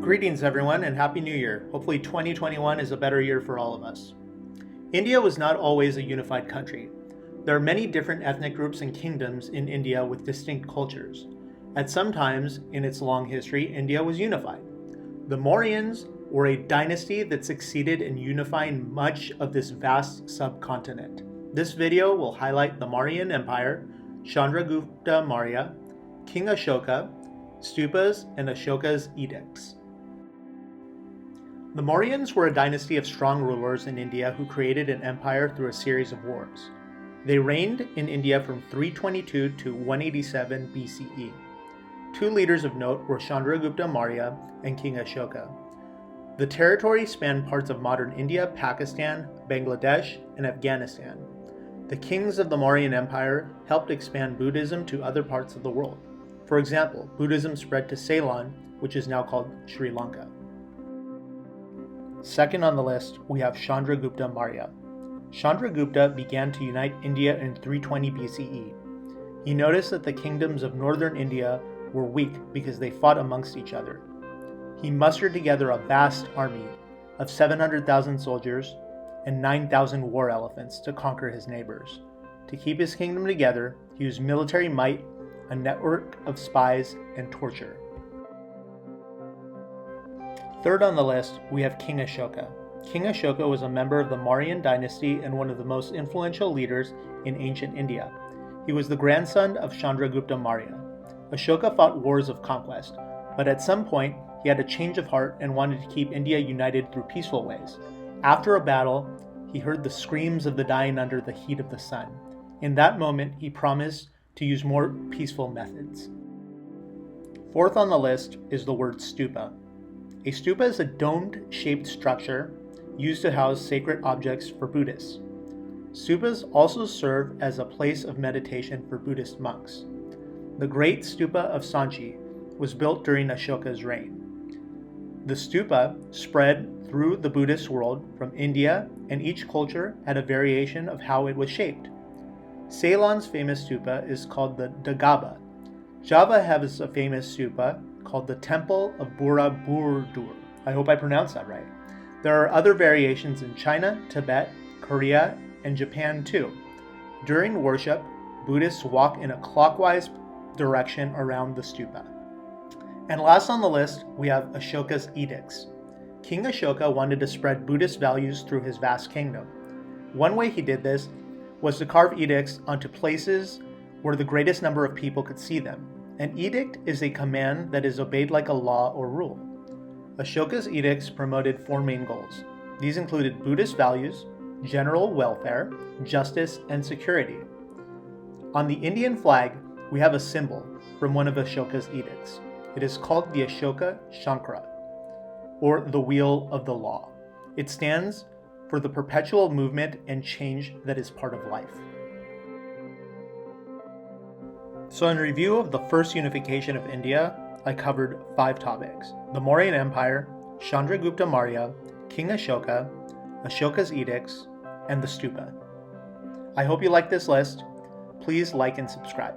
Greetings everyone and Happy New Year. Hopefully 2021 is a better year for all of us. India was not always a unified country. There are many different ethnic groups and kingdoms in India with distinct cultures. At some times in its long history, India was unified. The Mauryans were a dynasty that succeeded in unifying much of this vast subcontinent. This video will highlight the Mauryan Empire, Chandra Gupta Maurya, King Ashoka, Stupas, and Ashoka's Edicts. The Mauryans were a dynasty of strong rulers in India who created an empire through a series of wars. They reigned in India from 322 to 187 BCE. Two leaders of note were Chandra Gupta Maurya and King Ashoka. The territory spanned parts of modern India, Pakistan, Bangladesh, and Afghanistan. The kings of the Mauryan Empire helped expand Buddhism to other parts of the world. For example, Buddhism spread to Ceylon, which is now called Sri Lanka. Second on the list, we have Chandragupta Maurya. Chandragupta began to unite India in 320 BCE. He noticed that the kingdoms of northern India were weak because they fought amongst each other. He mustered together a vast army of 700,000 soldiers and 9,000 war elephants to conquer his neighbors. To keep his kingdom together, he used military might, a network of spies, and torture. Third on the list, we have King Ashoka. King Ashoka was a member of the Mauryan dynasty and one of the most influential leaders in ancient India. He was the grandson of Chandragupta Maurya. Ashoka fought wars of conquest, but at some point he had a change of heart and wanted to keep India united through peaceful ways. After a battle, he heard the screams of the dying under the heat of the sun. In that moment, he promised to use more peaceful methods. Fourth on the list is the word stupa. A stupa is a dome-shaped structure used to house sacred objects for Buddhists. Stupas also serve as a place of meditation for Buddhist monks. The great stupa of Sanchi was built during Ashoka's reign. The stupa spread through the Buddhist world from India, and each culture had a variation of how it was shaped. Ceylon's famous stupa is called the Dagaba. Java has a famous stupa called the Temple of Borobudur. I hope I pronounced that right. There are other variations in China, Tibet, Korea, and Japan too. During worship, Buddhists walk in a clockwise direction around the stupa. And last on the list, we have Ashoka's Edicts. King Ashoka wanted to spread Buddhist values through his vast kingdom. One way he did this was to carve edicts onto places where the greatest number of people could see them. An edict is a command that is obeyed like a law or rule. Ashoka's edicts promoted four main goals. These included Buddhist values, general welfare, justice, and security. On the Indian flag, we have a symbol from one of Ashoka's edicts. It is called the Ashoka Shankra, or the Wheel of the Law. It stands for the perpetual movement and change that is part of life. So in review of the First Unification of India, I covered 5 topics: the Mauryan Empire, Chandragupta Maurya, King Ashoka, Ashoka's Edicts, and the Stupa. I hope you like this list. Please like and subscribe.